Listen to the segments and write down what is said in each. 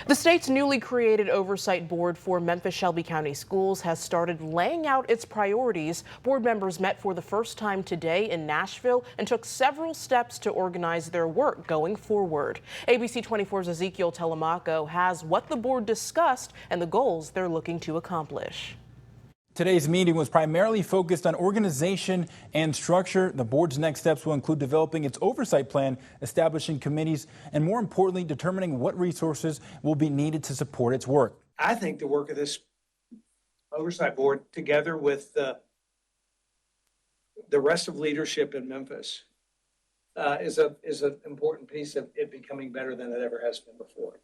The state's newly created oversight board for Memphis-Shelby County Schools has started laying out its priorities. Board members met for the first time today in Nashville and took several steps to organize their work going forward. ABC 24's Ezekiel Telemaco has what the board discussed and the goals they're looking to accomplish. Today's meeting was primarily focused on organization and structure. The board's next steps will include developing its oversight plan, establishing committees, and more importantly, determining what resources will be needed to support its work. I think the work of this oversight board, together with the rest of leadership in Memphis, is an important piece of it becoming better than it ever has been before.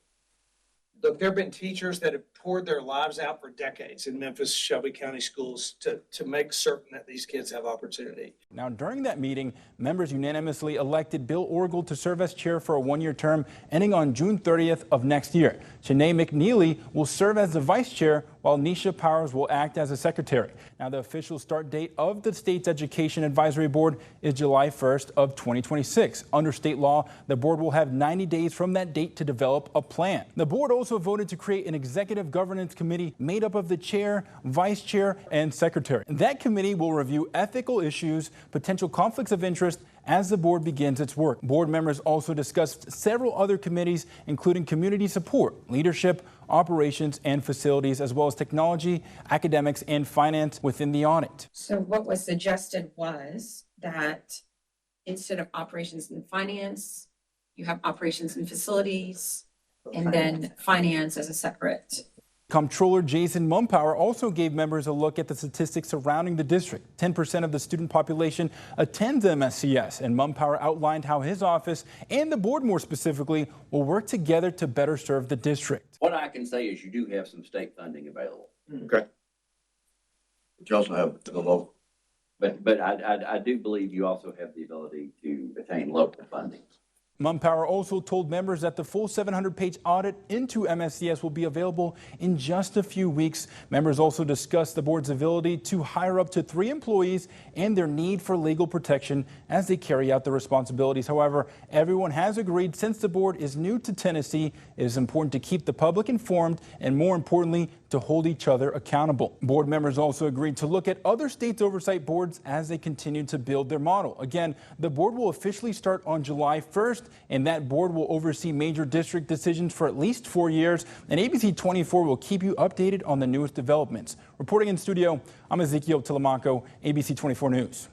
Look, there have been teachers that have poured their lives out for decades in Memphis-Shelby County Schools to make certain that these kids have opportunity. Now, during that meeting, members unanimously elected Bill Orgel to serve as chair for a one-year term ending on June 30th of next year. Shanae McNeely will serve as the vice chair, while Nisha Powers will act as a secretary. Now, the official start date of the state's Education Advisory Board is July 1st of 2026. Under state law, the board will have 90 days from that date to develop a plan. The board also voted to create an executive governance committee made up of the chair, vice chair, and secretary. That committee will review ethical issues, potential conflicts of interest, as the board begins its work. Board members also discussed several other committees, including community support, leadership, operations and facilities, as well as technology, academics, and finance within the audit. So what was suggested was that instead of operations and finance, you have operations and facilities, and then finance as a separate. Comptroller Jason Mumpower also gave members a look at the statistics surrounding the district. 10% of the student population attends MSCS, and Mumpower outlined how his office and the board more specifically will work together to better serve the district. What I can say is you do have some state funding available. Okay. But you also have the local. But I do believe you also have the ability to attain local funding. Mumpower also told members that the full 700-page audit into MSCS will be available in just a few weeks. Members also discussed the board's ability to hire up to 3 employees and their need for legal protection as they carry out their responsibilities. However, everyone has agreed since the board is new to Tennessee, it is important to keep the public informed and, more importantly, to hold each other accountable. Board members also agreed to look at other states' oversight boards as they continue to build their model. Again, the board will officially start on July 1st, and that board will oversee major district decisions for at least 4 years. And ABC 24 will keep you updated on the newest developments. Reporting in studio, I'm Ezekiel Telemaco, ABC 24 News.